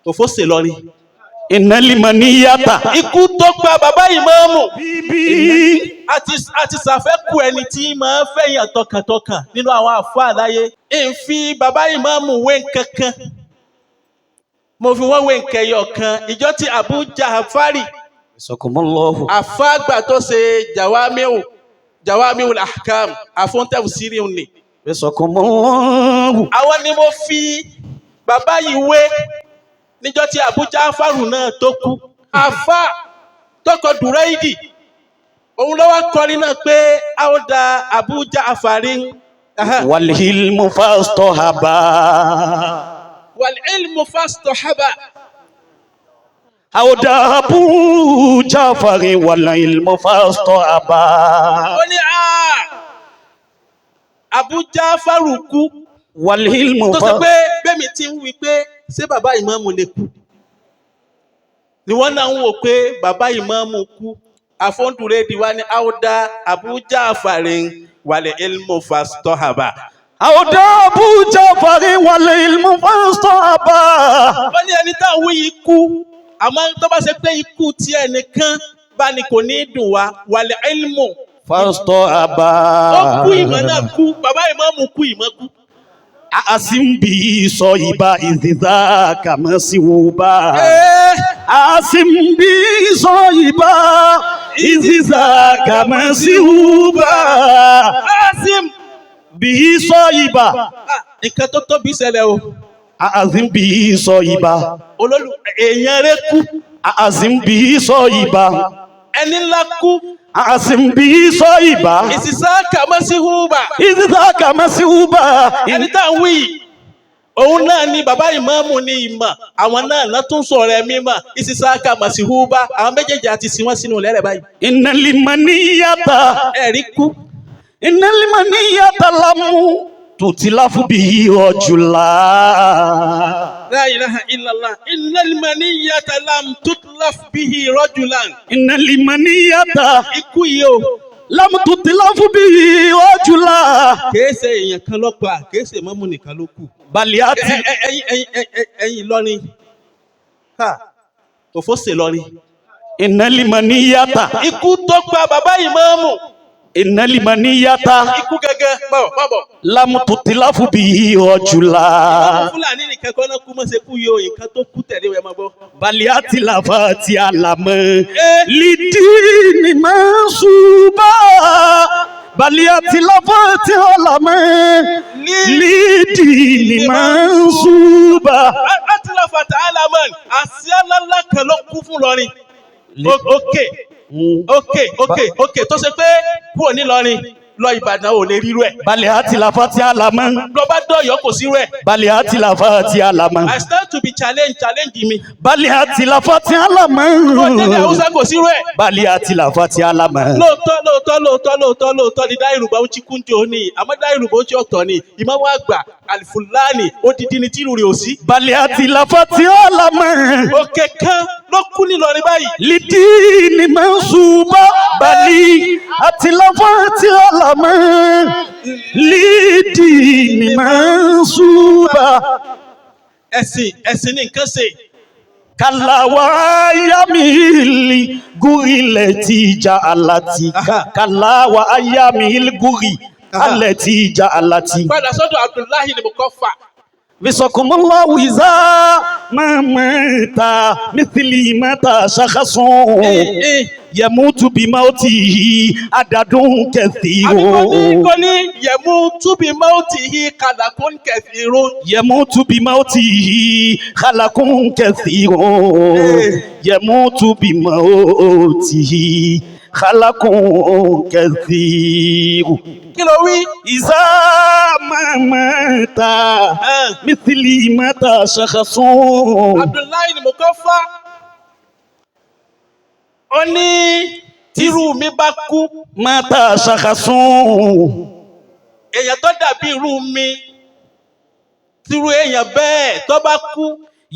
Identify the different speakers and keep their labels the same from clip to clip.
Speaker 1: òfó ṣe lọrin.
Speaker 2: ìnálìmọ̀níyàtà.
Speaker 1: ikú tó pa bàbá ìmáàmù. àti ṣàfẹ́kù ẹni tí máa ń fẹ̀yàn tọkàntọkàn nínú àwọn àfáà láyé. ìfi bàbá ìmáàmù wé nǹkankan. mo fi wọ́n wé nkẹyọ kan. ìjọ tí Abu Ja'fari.
Speaker 2: Sọkùnmọ́lọ́hù.
Speaker 1: àfáàgbà tó ṣe Jawami'ul Ahkam àfọ́ńtẹ́fù sírí ni.
Speaker 2: Sọkùnmọ́lọ́hù.
Speaker 1: àwọn ni mo fi bàbá yìí wé níjọ́ tí Abu Ja'faru náà tó kú. àfá tọkọ Dùrẹ́ìdì òun ló wá kọrin náà pé àwòdà Abu Ja'fari.
Speaker 2: wàlíhìlmù fastahaba.
Speaker 1: wal-ilmu fastahaba.
Speaker 2: àwòdà Abu Ja'fari wàlíhìlmù fastahaba.
Speaker 1: ó ní Abu Ja'faru kú.
Speaker 2: wàlíhìlmù
Speaker 1: tó sọ pé bẹ́ẹ̀mi ti ń wí pé ṣé bàbá ìmáàmù lè kú ni wọ́n náà ń wò pé bàbá ìmáàmù kú. àfọ́ndúrédì wa ní àwòdà Abu Ja'fari wal-ilmu fastahaba.
Speaker 2: àwòdà Abu Ja'fari wal-ilmu fastahaba.
Speaker 1: wọ́n ní ẹni táwọn wí yìí kú àmọ́ tó bá ṣe pé ikú tí ẹnìkan bá ní kò ní dùn wá wal-ilmu
Speaker 2: fastahaba.
Speaker 1: ó kú ìmọ̀ náà kú bàbá ìmáàmù kú ìmọ̀ kú.
Speaker 2: Asimbi sọ ìbá ìdìdá kàmásíwúbá. Asimbi sọ ìbá ìdìdá kàmásíwúbá. Asimbi sọ ìbá.
Speaker 1: nǹkan tó tóbi ṣẹlẹ̀ o.
Speaker 2: Asimbi sọ ìbá.
Speaker 1: èèyàn rẹ̀ kú.
Speaker 2: Asimbi sọ ìbá.
Speaker 1: ẹni ńlá kú.
Speaker 2: Asimbi sọ ìbá.
Speaker 1: ìsìsáàkà mọ́síhúbà.
Speaker 2: Ìdìdá kàmásíwúbá.
Speaker 1: ẹni tá à ń wí òun náà ni bàbá ìmáàmù ní ìmọ̀ àwọn náà látún sọ̀rọ̀ ẹ̀mí mọ̀ ìsìsáàkà mọ́síhúbà àwọn méjèèjì àti sin wọ́n sínú lẹ́rẹ̀ báyìí.
Speaker 2: Ìnàlìmọ̀níyàtà.
Speaker 1: ẹ̀rí kú.
Speaker 2: Ìnàlìmọ̀níyàtà lámú tutilafu bihi rajula.
Speaker 1: La ilaha illallah. Innal maniyata lam tutlaf bihi rajulan.
Speaker 2: Innal maniyata
Speaker 1: ikú yìí o.
Speaker 2: lam tutlafu bihi rajula.
Speaker 1: kìí ṣe èèyàn kan ló pa kìí ṣe mọ́mú nìkan ló kù.
Speaker 2: Baliati.
Speaker 1: ẹ̀yin lọ́rin. òfó ṣe lọ́rin.
Speaker 2: Innal maniyata.
Speaker 1: ikú tó pa bàbá ìmáàmù.
Speaker 2: Innal maniyata
Speaker 1: ikú gẹ́gẹ́ bọ̀.
Speaker 2: lam tutlafu bihi rajula.
Speaker 1: ìmáàmù Fúlàní nìkan kọ́ náà kú mọ́ ṣe kú yìí o nǹkan tó kú tẹ̀lé wẹ̀ máa gbọ́.
Speaker 2: Baliati lafati alama lidini mansuba. Baliati lafati alama lidini mansuba.
Speaker 1: Atila fata alaman àsíá ńláńlá kan ló kú fún lọ́rin. ok tó ṣe pé kúrò ní lọ́rin lọ Ìbàdàn ò lè rírú ẹ̀.
Speaker 2: Baliati lafati alama.
Speaker 1: lọ bá dọ̀yọ́ kò sírú ẹ̀.
Speaker 2: Baliati lafati alama.
Speaker 1: I stand to be challenge mi.
Speaker 2: Baliati lafati alama.
Speaker 1: lọ́jọ́ ní Haúsá kò sírú ẹ̀.
Speaker 2: Baliati lafati alama.
Speaker 1: lóòótọ́ ni Dáìrùbá ó ti kúnjẹ òní àmọ́ Dáìrùbá ó ti ọ̀tọ̀ ni ìmáàmù àgbà Al-Fulani odidi ni tírù rẹ̀ ò sí.
Speaker 2: Baliati lafati alama.
Speaker 1: òkè kan ló kú ní lọ́rin báyìí.
Speaker 2: Lidini mansuba. Baliati lafati alama. Lidini mansuba.
Speaker 1: ẹ̀sìn ní nǹkan ṣe.
Speaker 2: Kalawa ayamili guri leti ja alati. Kalawa ayamili guri aleti ja alati.
Speaker 1: padà sọ́dọ̀ Abdullahi ni mo kọ́ fà.
Speaker 2: Bisakumullahu iza mamata mithli mata shakhasun yamutu bimauti adadun kathirun.
Speaker 1: kò ní yamutu bimauti khalaqun kathirun.
Speaker 2: Yamutu bimauti khalaqun kathirun. Yamutu bimauti khalaqun kathirun.
Speaker 1: kí ló wí.
Speaker 2: Iza mamata mithli mata shakhasun.
Speaker 1: Abdullahi ni mo kọ́ fà. ó ní tírú mi bá kú.
Speaker 2: Mata shakhasun.
Speaker 1: èèyàn tó dàbí irú mi tírú èèyàn bẹ́ẹ̀ tó bá kú.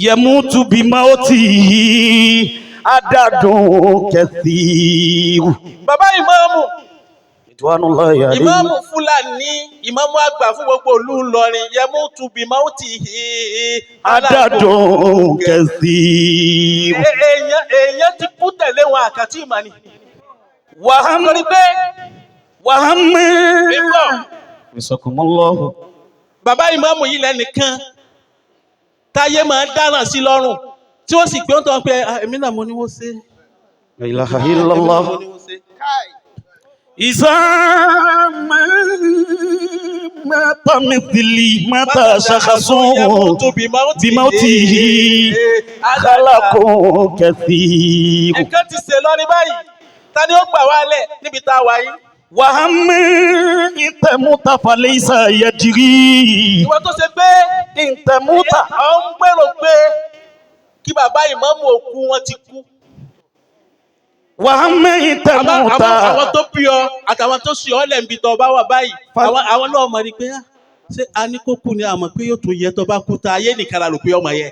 Speaker 2: Yamutu bimauti adadun kathiru.
Speaker 1: bàbá ìmáàmù
Speaker 2: Ridwanullahi alayhi.
Speaker 1: ìmáàmù Fúlàní ìmáàmù àgbà fún gbogbo ìlú Ìlọrin yamutu bimawtihi
Speaker 2: Adadun kathir.
Speaker 1: èèyàn ti kú tẹ̀lé wọn àkàtì ìmọ̀ ni.
Speaker 2: Waham
Speaker 1: torí pé
Speaker 2: bíbọ̀. Bisakumullahu.
Speaker 1: bàbá ìmáàmù yìí lẹ́nìkan táyé máa ń dáràn sí lọ́rùn tí wọ́n sì gbé wọn tó wọn pé èmi náà mo ní wọ́n ṣe.
Speaker 2: La ilaha illallah. Iza mata mithli mata shakhasun bimawtihi khalaqun kathir.
Speaker 1: nǹkan ti ṣe lọ́rí báyìí ta ni ó gbà wálẹ̀ níbi tá a wà yìí.
Speaker 2: Waham intamuta falaysa yajri.
Speaker 1: ìwọ tó ṣe pé
Speaker 2: Intamuta.
Speaker 1: à ń gbèrò pé kí bàbá ìmáàmù òkú wọn ti kú.
Speaker 2: Waham intamuta.
Speaker 1: àwọn tó bí ọ àtàwọn tó ṣe ọ lẹ́ǹbi tó bá wà báyìí àwọn náà mọ̀ ní pé ṣé a ní kó kú ni àmọ́ pé yóò tún yẹ tó bá kú ta ayé nìkan la rò pé ọmọ yẹ.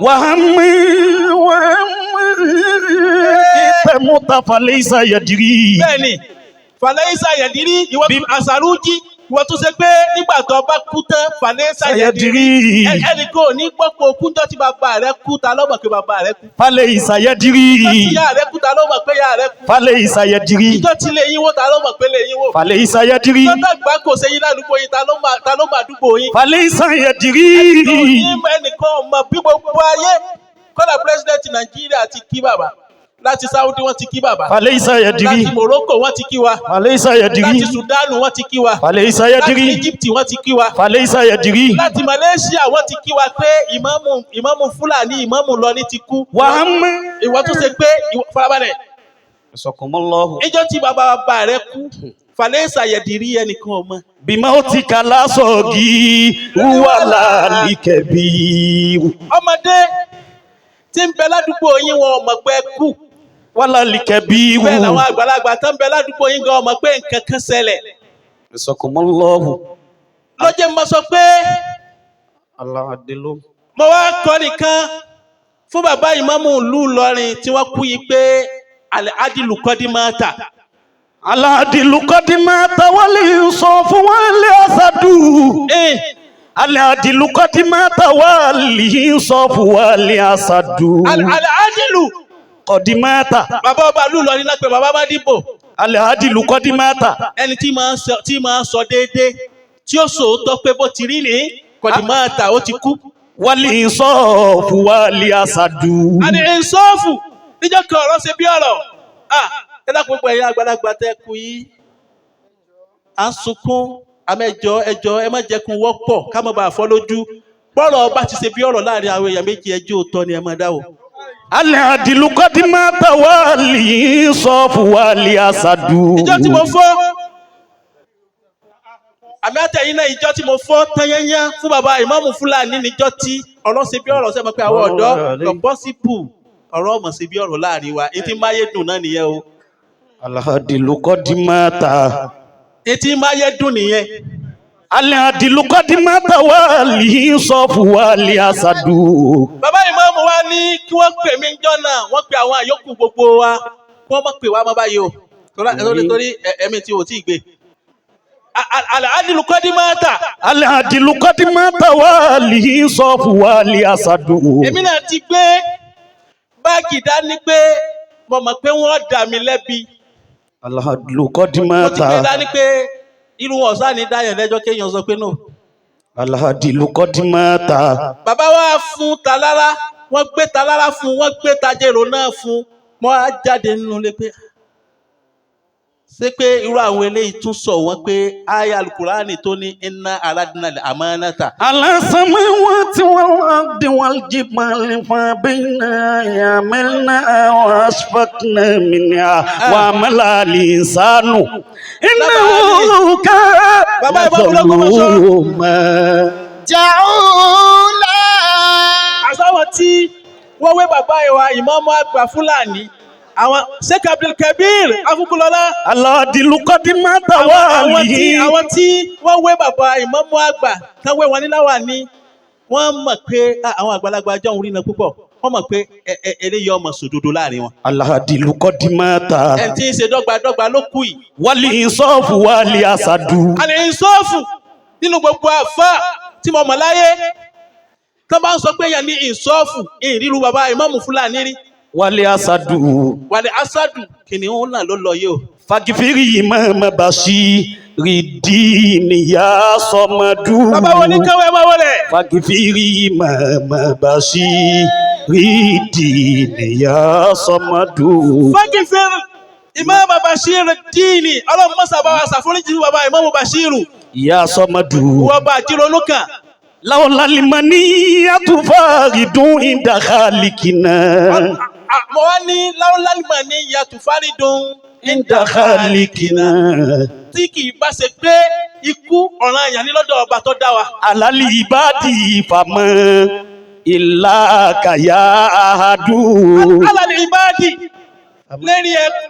Speaker 2: Waham intamuta falaysa yajri.
Speaker 1: bẹ́ẹ̀ni fàlẹ́yìísà yẹ̀dírí ìwọ tó àṣàrújì ìwọ tó ṣe pé nígbà tó bá kú tán fàlẹ́yìísà yẹ̀dírí ẹnìkan ò ní gbọ́pọ̀ kúnjọ́ tí bàbá rẹ kú ta ló mọ̀ pé bàbá rẹ kú.
Speaker 2: Falaysa yajri.
Speaker 1: tí ìyá rẹ kú ta ló mọ̀ pé ìyá rẹ kú.
Speaker 2: Falaysa yajri.
Speaker 1: ìjọ tí lè yín wò ta ló mọ̀ pé lè yín wò.
Speaker 2: Falaysa yajri.
Speaker 1: tọ́tà gbà kò ṣe yín ládùúgbò yín ta ló mọ̀ àdúgbò yín.
Speaker 2: Falaysa yajri.
Speaker 1: ẹnìkan mọ̀ bí gbogbo ayé kọ́lá pírẹsidẹ́ntì Nàìjíríà ti kí bàbá láti Saudi wọ́n ti kí bàbá.
Speaker 2: Falaysa yajri.
Speaker 1: láti Morocco wọ́n ti kí wa.
Speaker 2: Falaysa yajri.
Speaker 1: láti Sudan wọ́n ti kí wa.
Speaker 2: Falaysa
Speaker 1: láti
Speaker 2: yajri.
Speaker 1: Egypt wọ́n ti kí wa.
Speaker 2: Falaysa yajri.
Speaker 1: láti Malaysia wọ́n ti kí wa pé ìmáàmù Fúlàní ìmáàmù Ìlọrin ti kú.
Speaker 2: Waham.
Speaker 1: ìwọ tó ṣe pé farabalẹ̀.
Speaker 2: Bisakumullahu.
Speaker 1: ìjọ tí bàbá rẹ kú Falaysa yẹ̀dìrí ẹnìkan ọmọ.
Speaker 2: Bimautika la sogi wala likebi.
Speaker 1: ọmọdé tí ń bẹ ládùúgbò yín wọn ò mọ̀ pé kú.
Speaker 2: Wala likebi.
Speaker 1: bẹ́ẹ̀ làwọn àgbàlagbà tó ń bẹ ládùúgbò yín gan ọmọ pé nǹkan kan ṣẹlẹ̀.
Speaker 2: Bisakumullahu.
Speaker 1: lọ́jọ́ mo sọ pé
Speaker 2: Allah adilu.
Speaker 1: mo wá kọ́ nìkan fún bàbá ìmáàmù ìlú Ìlọrin tí wọ́n kú yìí pé Al-Adilu Qadimata.
Speaker 2: Al-Adilu Qadimata wali yusufu wali asadu. Al-Adilu Qadimata wali yusufu wali asadu.
Speaker 1: Al-Adilu
Speaker 2: Qadimata.
Speaker 1: bàbá ọba ìlú Ìlọrin náà pé bàbá Mádìbò.
Speaker 2: Al-Adilu Qadimata.
Speaker 1: ẹni tí máa ń sọ déédéé tí ó sòótọ́ pé bó ti rí ní Qadimata ó ti kú.
Speaker 2: Wali yusufu wali asadu.
Speaker 1: àní ìsọ́ọ̀fù níjọ́ kan ọ̀rọ̀ ṣe bí ọ̀rọ̀ ẹ dákun gbogbo ẹ̀yin àgbàlagbà tẹ́ kú yìí à ń sunkún ẹjọ́ ẹ má jẹ́kun wọ́pọ̀ ká má bàa fọ́ lójú bọ́rọ̀ ọba ti ṣe bí ọ̀rọ̀ láàrin àwọn èèyàn méjì ẹjọ́ òótọ́ ni ẹ má dáwọ́.
Speaker 2: Al-Adilu Qadimata wali yusufu wali asadu.
Speaker 1: ìjọ tí mo fọ́ àmì àtẹ̀yìn náà ìjọ tí mo fọ́ tányányá fún bàbá ìmáàmù Fúlàní níjọ́ tí ọ̀rọ̀ ṣe bí ọ̀rọ̀ sẹ́mi pé àwọn ọ̀dọ́ kọ̀pọ́sípù ọ̀rọ̀ ọmọ ṣe bí ọ̀rọ̀ láàrin wa etí máyé dùn náà nìyẹn o.
Speaker 2: Al-Adilu Qadimata.
Speaker 1: etí máyé dùn nìyẹn.
Speaker 2: Al-Adilu Qadimata wali yusufu wali asadu.
Speaker 1: bàbá ìmáàmù wa ní kí wọ́n pè mí jọ́ náà wọ́n pe àwọn àyókù gbogbo wa wọ́n mọ̀ pé wá mọ́ báyìí o torí ẹ̀mí tí o tí ì gbé. Al-Adilu Qadimata.
Speaker 2: Al-Adilu Qadimata wali yusufu wali asadu.
Speaker 1: èmi náà ti gbé báàgì dání pé mo mọ̀ pé wọ́n dà mí lẹ́bi.
Speaker 2: Al-Adilu
Speaker 1: mo ti gbé
Speaker 2: Qadimata.
Speaker 1: dání pé irú wọn ọ̀sán ni dáyọ̀ lẹ́jọ́ kéèyàn sọ pé no.
Speaker 2: Al-Adilu Qadimata.
Speaker 1: bàbá wa fún talára wọ́n gbé talára fún wọ́n gbé tajero náà fún mo á jáde nínú ilé pé ṣé pé irú àwọn eléyìí tún sọ wọ́n pé aya alukurani tó ní inna aradna al-amanata.
Speaker 2: Ala samawati wal ardi wal jibali fa bayna yamalna wa asfaqna minha wa amala al-insanu innahu kana zaluman
Speaker 3: jàúlá.
Speaker 1: àsáwọn tí wọ́n wé bàbá ìwà ìmáàmù àgbà Fúlàní àwọn Sheikh Abdul Kabir Afukulola.
Speaker 2: Al-Adilu Qadimata wali.
Speaker 1: àwọn tí wọ́n wé bàbá ìmáàmù àgbà tán wé wọn níláwà ní wọ́n mọ̀ pé àwọn àgbàlagbà jọ ń rí iná púpọ̀ wọ́n mọ̀ pé eléyìí ọmọ sòdodo láàrin wọn.
Speaker 2: Alhadilu kọ́dímọ́ta.
Speaker 1: ẹ̀ tí ń ṣe dọ́gbadọ́gba ló kù yìí.
Speaker 2: Wálé ìsọ́ọ̀fù wálé àṣàdù.
Speaker 1: àlè ìsọ́ọ̀fù nínú gbogbo àfà tí mo mọ̀ láyé tó bá ń sọ pé yẹn ní ìsọ́ọ̀fù ìrírú bàbá ìmáàmù Fúlàní rí.
Speaker 2: Wálé àṣàdù.
Speaker 1: wàlẹ̀ asadu kìnìún náà ló lọ yìí o.
Speaker 2: Fagifiri Imam Bashiri Diniya Sọmọdù.
Speaker 1: bàbá wọn ní káwé máa wọlé.
Speaker 2: Fagifiri Imam Bashiri Diniya Sọmọdù.
Speaker 1: fagifiri Imam Bashiru Dini ọlọ́run mọ́sá bá wa ṣàforíjì fún bàbá Imam Bashiru.
Speaker 2: Ya Sọmọdù.
Speaker 1: wọ́n bá àjírònú kan.
Speaker 2: Lawla limani atufaridun inda khalikina.
Speaker 1: mo wá ní láwùlálìmọ̀ ní yàtọ̀ fárídùn
Speaker 2: Inda khalikina.
Speaker 1: tí kì í bá ṣe pé ikú ọ̀ràn àyàn ní lọ́dọ̀ ọba tó dá wa.
Speaker 2: Alali ibadi fama illa kaya ahadu.
Speaker 1: alàlẹ́ ìbáàdì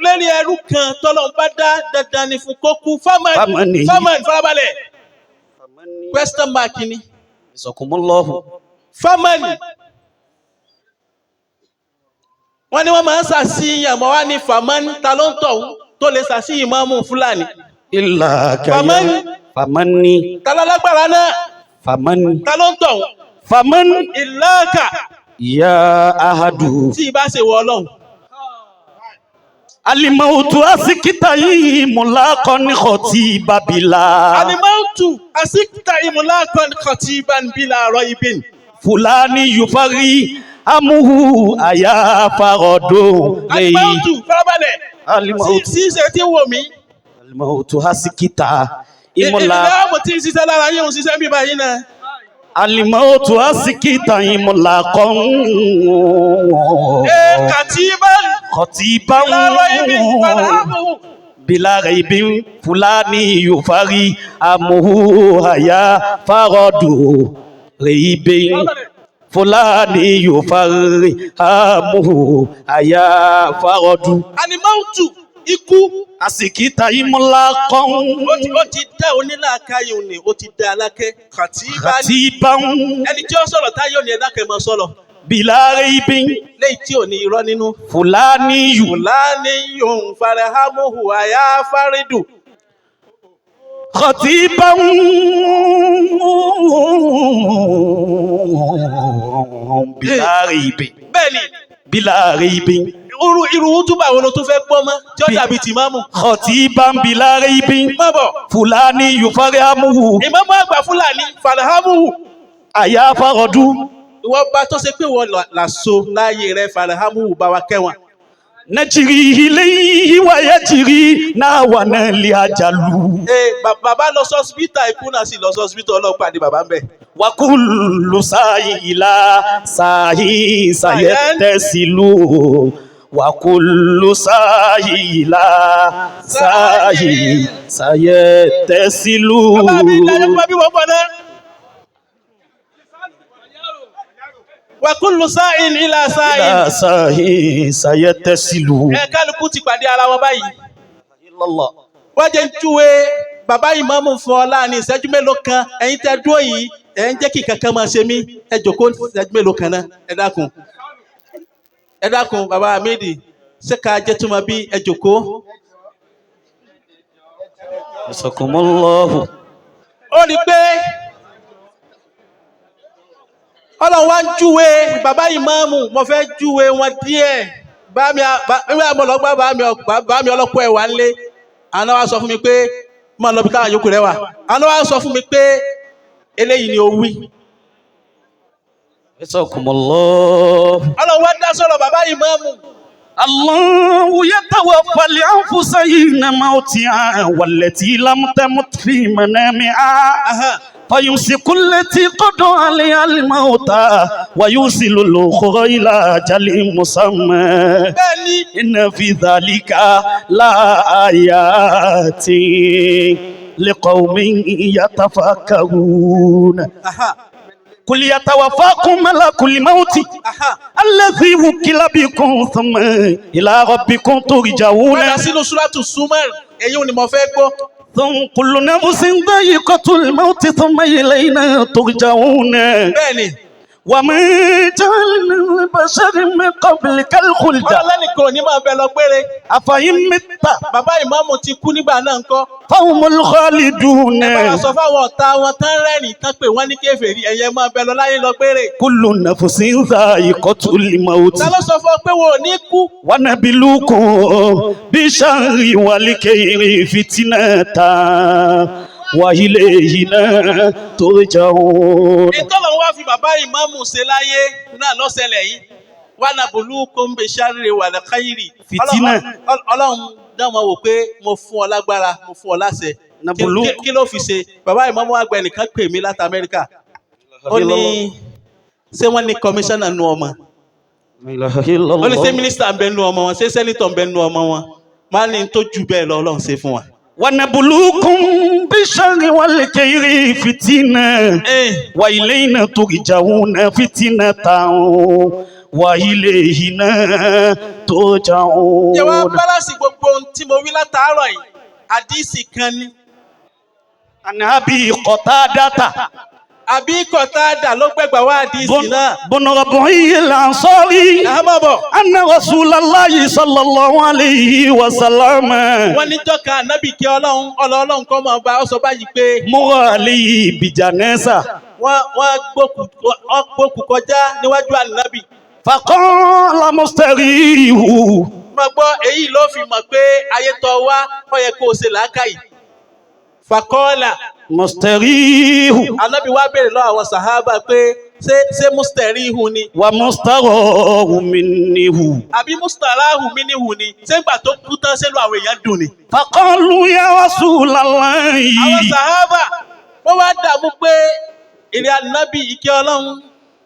Speaker 1: lérí ẹrú kan tọ́lọ́run bá dá dandan ní fún kókú fámánì farabalẹ̀ question mark ni
Speaker 2: Jazakumullahu.
Speaker 1: fámánì wọ́n ní wọ́n máa ń ṣàṣìyàn mọ́ wá ní fàmánì ta ló ń tọ̀hún tó lè ṣàṣìyàn Ìmáàmù Fúlàní.
Speaker 2: Illa kaya.
Speaker 1: Famani.
Speaker 2: Famani.
Speaker 1: ta ló lágbára náà
Speaker 2: Famani.
Speaker 1: ta ló ń tọ̀hún.
Speaker 2: Famani.
Speaker 1: ìlàkà
Speaker 2: Ya ahadu.
Speaker 1: tí ì bá ṣe wọ Ọlọ́run.
Speaker 2: Alimautu asikita yi mulakon khoti babila.
Speaker 1: alimautu asikta imulakon khatiban bila raibin.
Speaker 2: Fulani yufari amuhu aya farodo.
Speaker 1: alimautu farabalẹ̀
Speaker 2: Alimautu.
Speaker 1: sí ṣe tí wò mí.
Speaker 2: Alimautu asikita
Speaker 1: ìlà
Speaker 2: imula.
Speaker 1: mo ti ń ṣiṣẹ́ lára yín òun ṣiṣẹ́ bí báyìí náà.
Speaker 2: Alimautu asikita imulakon
Speaker 1: katiban
Speaker 2: khotiban
Speaker 1: bila raibin farahamuhu.
Speaker 2: bila raibin fulani yufari amuhu aya farodo. Raibin fulani yufari amuhu aya farodu.
Speaker 1: alimautu ikú
Speaker 2: Asikita imulakon
Speaker 1: ó ti dá onílàákàyè òní ó ti dá alákẹ́ katiban
Speaker 2: khotiban
Speaker 1: ẹni tí ó sọ̀rọ̀ táyé òní ẹ̀dá kẹ́mọ́ sọ̀rọ̀
Speaker 2: bila raibin
Speaker 1: léyìí tí ò ní irọ́ nínú.
Speaker 2: fulani yu.
Speaker 1: Fúlàní yòun farahamuhu àyà fárídù.
Speaker 2: خطيبا بلا ريب
Speaker 1: bẹ́ẹ̀ni
Speaker 2: بلا ريب
Speaker 1: irú túbà wo ló tún fẹ́ gbọ́ mọ́ tí ó dàbí tìmáàmù.
Speaker 2: خطيبا بلا ريب
Speaker 1: má bọ̀
Speaker 2: فلاني يفرمه
Speaker 1: ìmáàmù àgbà Fúlàní farahamuhu.
Speaker 2: أيا فرد.
Speaker 1: ìwọ bá tó ṣe pé wọ́n làṣọ láàyè rẹ̀ farahamuhu bá wa kẹ́wọ̀n.
Speaker 2: نجري إليه ويجري ناوانا لأجلو.
Speaker 1: bàbá lọ sọ́sibítà ikú náà sì lọ sọ́sibítà ọlọ́pàá ni bàbá ń bẹ̀.
Speaker 2: وكل سعي إلى سعي سيتصل وكل سعي إلى سعي سيتصل.
Speaker 1: bàbá mi ìdájọ́ fún bí wọ́n pọ̀ náà. wa kullu sa'in ila sa'in.
Speaker 2: إلى سعي سيتصل.
Speaker 1: kálukú ti pàdé ara wọn báyìí.
Speaker 2: الله.
Speaker 1: wọ́n jẹ́ júwe bàbá ìmáàmù fún ọ láàrin ìṣẹ́jú mélòó kan ẹ̀yin tẹ́ dúró yìí ẹ̀ ń jẹ́ kí kankan máa ṣe mí ẹ jókòó ìṣẹ́jú mélòó kan náà ẹ dákun bàbá Hamidi ṣé ká jẹ́ tó máa bí ẹ jókòó.
Speaker 2: جزاكم الله.
Speaker 1: ó rí i pé Ọlọ́run wá ń júwe bàbá ìmáàmù mo fẹ́ júwe wọn díẹ̀ bá mi àmọ́lọ́gbà bá mi ọlọ́pọ̀ ẹ̀ wá ń lé àná wa sọ fún mi pé máa lọ bí káwọn yòókù rẹ wà àná wa sọ fún mi pé eléyìí ni ó wí.
Speaker 2: جزاكم الله.
Speaker 1: Ọlọ́run wá dá sọ̀rọ̀ bàbá ìmáàmù.
Speaker 2: الله يتوفى الأنفس حين موتها والتي لم تمت في منامها فيمسك التي قضى عليها الموت ويرسل الأخرى إلى أجل مسمى إن في ذلك لآيات لقوم يتفكرون. قل يتوفاكم ملك الموت الذي وكل بكم ثم إلى ربكم ترجعون.
Speaker 1: Padà sínú Suratu Zumar èyí ni mo fẹ́ gbọ́.
Speaker 2: ثم كل نفس ذائقة الموت ثم إلينا ترجعون.
Speaker 1: bẹ́ẹ̀ni
Speaker 2: وما جعلنا بشر من قبلك الخلد
Speaker 1: ọlọ́lẹ́nì kò ní máa bẹ lọ gbére.
Speaker 2: أفإن مت
Speaker 1: bàbá ìmáàmù ti kú nígbà náà ńkọ́.
Speaker 2: فهم الخالدون
Speaker 1: bàbá sọ fáwọn ọ̀tá wọn tán rẹ́rìn tán pé wọ́n ní kèfèrí ẹ̀yẹ máa bẹ lọ láyé lọ gbére.
Speaker 2: كل نفس ذائقة الموت
Speaker 1: ta ló sọ fún ọ pé wọn ò ní kú.
Speaker 2: ونبلوكم بالشر والخير فتنة وإلينا ترجعون.
Speaker 1: ìtọ́lọ̀ wá fi bàbá ìmáàmù ṣe láyé náà lọ́sẹ̀lẹ̀ yìí wà nàbùlù kóńbé sáré wà lẹ́káyìrì.
Speaker 2: Fìtínà.
Speaker 1: ọlọ́run dáhùn wò pé mo fún ọ lágbára mo fún ọ láṣẹ.
Speaker 2: Nàbùlù.
Speaker 1: kí ló fi ṣe bàbá ìmáàmù àgbà ẹnìkan pè mí láti Amẹ́ríkà. ó ní ṣé wọ́n ní kọmíṣánná nu ọmọ. ó ní ṣé mínísítà ń bẹ nu ọmọ wọn ṣé sẹ́nitọ̀ ń bẹ nu ọmọ wọn. máa ní tó jù bẹ́ẹ̀ lọ ọlọ́run ṣe fún wa.
Speaker 2: ونبلوكم بالشر والخير فتنة وإلينا ترجعون فتنة وإلينا ترجعون.
Speaker 1: jẹ́ wá bálàsì gbogbo ohun tí mo wí látàárọ̀ yìí àdìsí kan ní.
Speaker 2: عن أبي قتادة
Speaker 1: àbí Kọ̀tádà ló gbẹ̀gbà wá àdìsí náà.
Speaker 2: بن ربيع الأنصاري
Speaker 1: àmọ́bọ̀
Speaker 2: أن رسول الله صلى الله عليه وسلم
Speaker 1: wọ́n níjọ́ kan ànábì kí ọlọ́run kọ́ mọ̀ bá ọ sọ báyìí pé
Speaker 2: مر عليه بجنازة
Speaker 1: wọ́n gbókù kọjá níwájú ànábì.
Speaker 2: فقال مستريح
Speaker 1: mo gbọ́ èyí ló fi mọ̀ pé ayé tó wá ó yẹ kó o ṣe làákàyè. fàkọ́ọ̀là
Speaker 2: مستريح
Speaker 1: ànábì wá béèrè lọ́wọ́ àwọn sàhábà pé ṣé mustarihu ni
Speaker 2: ومستراح منه
Speaker 1: àbí mustarahu minihu ni ṣé ìgbà tó kú tán sẹ́nu àwọn èèyàn dùn ni.
Speaker 2: فقالوا يا رسول الله
Speaker 1: àwọn sàhábà wọ́n wá dààmú pé ìrìn ànábì ìkẹ́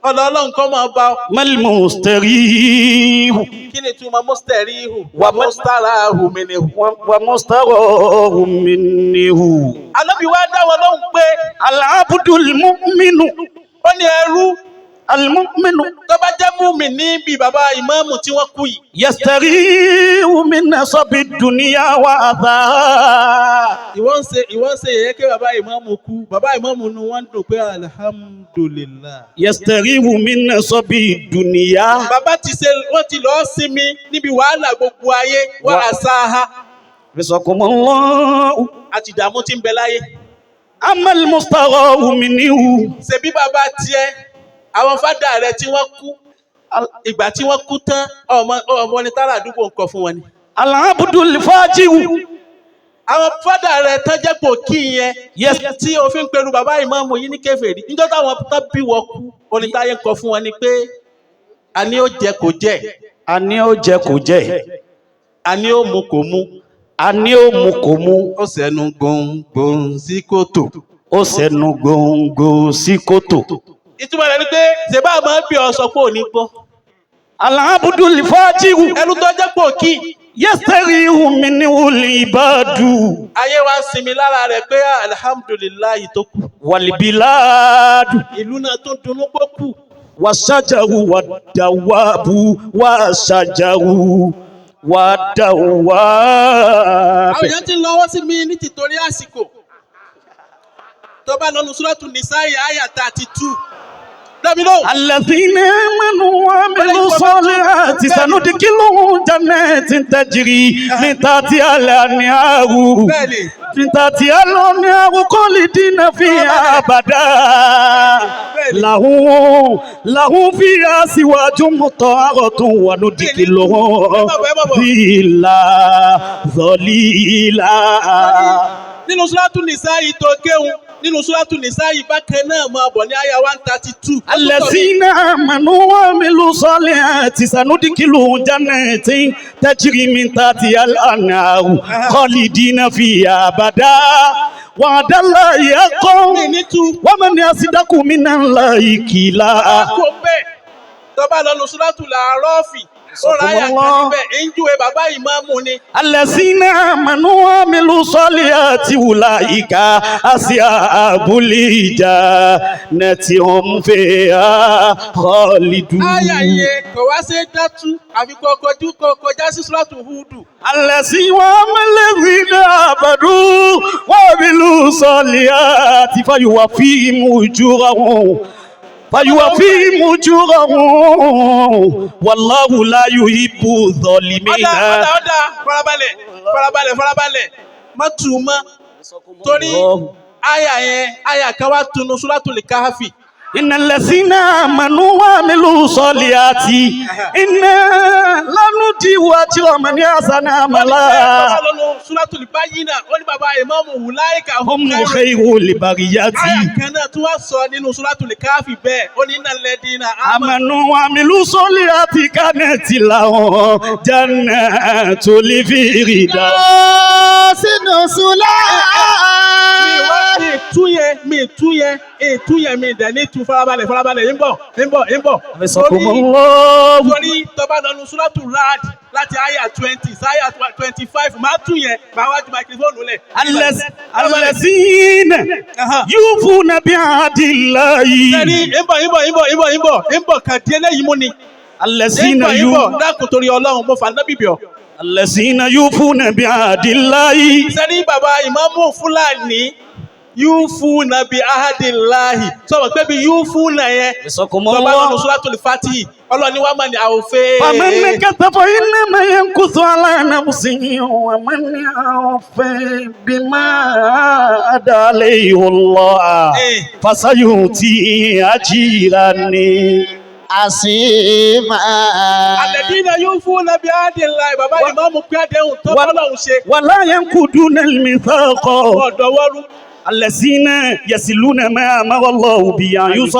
Speaker 1: ọlọ́run kọ́ máa bá ọ.
Speaker 2: ما المستريح
Speaker 1: kí ni túmọ̀ mustarihu wa mustarahu minihu.
Speaker 2: ومستراح منه
Speaker 1: ànábì wá dá wọn lóhùn pé
Speaker 2: العبد المؤمن
Speaker 1: ó ní ẹrú
Speaker 2: المؤمن
Speaker 1: tó bá jẹ́ múmi ní bí bàbá ìmáàmù tí wọ́n kú yìí.
Speaker 2: يستريح من نصب الدنيا وعذاب
Speaker 1: ìwọ́n ń ṣe yẹ̀yẹ́ kí bàbá ìmáàmù kú bàbá ìmáàmù nu wọ́n ń dùn pé alhamdulillah.
Speaker 2: يستريح من نصب الدنيا
Speaker 1: bàbá wọ́n ti lọ́ọ́ sinmi níbi wàhálà gbogbo ayé wà àṣàhà
Speaker 2: رزقكم الله
Speaker 1: àti ìdààmú tí ń bẹ láyé.
Speaker 2: أما المستراح منه
Speaker 1: ṣebí bàbá tiẹ̀ àwọn fádà rẹ̀ tí wọ́n kú ìgbà tí wọ́n kú tán ọmọ ní tààrà àdúgbò nǹkan fún wọn ni.
Speaker 2: العبد الفاجر
Speaker 1: àwọn fádà rẹ̀ tán jẹ́ pò kí yẹn
Speaker 2: Yes.
Speaker 1: tí òfin pẹ̀lú bàbá ìmáàmù yìí ní kèfèrí níjọ́ táwọn tán bí wọ́n kú onítàyé nǹkan fún wọn ni pé àní ó jẹ kò jẹ
Speaker 2: àní ó jẹ kò jẹ
Speaker 1: àní ó mu kò mu
Speaker 2: àní ó mu kò mu
Speaker 1: ó sẹ́nu gbòǹgbòǹ sí kòtò.
Speaker 2: ó sẹnu gbòǹgbò sí kòtò.
Speaker 1: ìtumọ̀ rẹ̀ ni pé ṣèbá máa ń bí ọ sọ pé ò ní gbọ́.
Speaker 2: العبد الفاجر
Speaker 1: ẹnu tó jẹ́ pò kí
Speaker 2: يستريح منه العباد
Speaker 1: ayé wa sinmi lára rẹ̀ pé alihamudulilayi tó kù.
Speaker 2: والبلاد
Speaker 1: ìlú náà tó dunnú pọ̀ kù.
Speaker 2: والشجر والدواب والشجر والدواب.
Speaker 1: àwọn èèyàn ti ń lọ́wọ́ sí mi ní tìtorí àsìkò. tó bá lọ́nu Suratu Nisa'i àyà 32. lẹ́mi lóhùn.
Speaker 2: الذين آمنوا وعملوا الصالحات سندخلهم جنات تجري من تحتها الأنهار
Speaker 1: bẹ́ẹ̀ni
Speaker 2: من تحتها الأنهار خالدين فيها أبدا لهم فيها أزواج مطهرة وندخلهم ظلا ظليلا.
Speaker 1: nínú Suratu Nisa'i tó kéwù nínú Suratu Nisa'i bákan náà máa bọ̀ ní àyà 132.
Speaker 2: الذين آمنوا وعملوا الصالحات سندخلهم جنات تجري من تحتها الأنهار خالدين فيها أبدا وعد الله حقا
Speaker 1: mi ní tu
Speaker 2: ومن يصدق من الله قيلا.
Speaker 1: kó bẹ́ẹ̀ tó bá lọ́nu Suratul A'raf ó ra àyà kan níbẹ̀ èyí ń júwe bàbá ìmáàmù ni.
Speaker 2: الذين آمنوا وعملوا الصالحات أولئك أصحاب الجنة هم فيها خالدون.
Speaker 1: àyà yẹn kò wá sí dátú àfi kò kọjá sí Suratu Hudu.
Speaker 2: الذين الذين آمنوا وعملوا الصالحات فيوفيهم أجورهم فيوفيهم أجورهم والله لا يحب الظالمين.
Speaker 1: ọ̀dà farabalẹ̀ má tù ú mọ́ torí àyà kan wá tunu Suratul Kahfi.
Speaker 2: إن الذين آمنوا وعملوا الصالحات إنا لا نضيع أجر من أحسن عملا
Speaker 1: Suratul Bayyinah ó ní bàbá ìmáàmù wùláìkà
Speaker 2: هم خير البرية.
Speaker 1: àyà kan náà tí wọ́n sọ nínú Suratul Kahfi bẹ́ẹ̀ ó ní innal ladina
Speaker 2: آمنوا وعملوا الصالحات كانت لهم جنات الفردوس نزلا.
Speaker 1: mi tú yẹn mi dẹ̀ ní tu farabalẹ̀ ń bọ̀. Torí tọ́ba lọ́nu Suratul Ra'd láti àyà 20 sáyà 25 máa tú yẹn máa wájú microphone lẹ̀.
Speaker 2: الذين يوفون بعهد الله.
Speaker 1: Sẹ́ni ń bọ̀ kàn díẹ̀ lẹ́yìn mú ni.
Speaker 2: الذين
Speaker 1: dákun torí Ọlọ́run mo fà ń dábìbì ọ́.
Speaker 2: الذين يوفون بعهد الله.
Speaker 1: Sẹ́ni bàbá ìmáàmù Fúlàní yúfúnà bí ahadillahi sọ̀rọ̀ pé bí yúfúnà yẹn tọ́ba lọ́nu Suratul Fatih ọlọ́ni wàá mọ̀ ní àwòfẹ́.
Speaker 2: فمن كتب إنما ينكث على نفسه ومن أوفى بما أدى عليه الله فسيؤتيه أجرا عظيما.
Speaker 1: Alladina yufuna bi ahdillahi bàbá ìmáàmù pé àdéhùn tó bọ́lọ́hùn ṣe.
Speaker 2: ولا ينقضون الميثاق.
Speaker 1: ọ̀dọ́wọ́rú.
Speaker 2: الذين يصلون ما أمر الله به أن يوصل.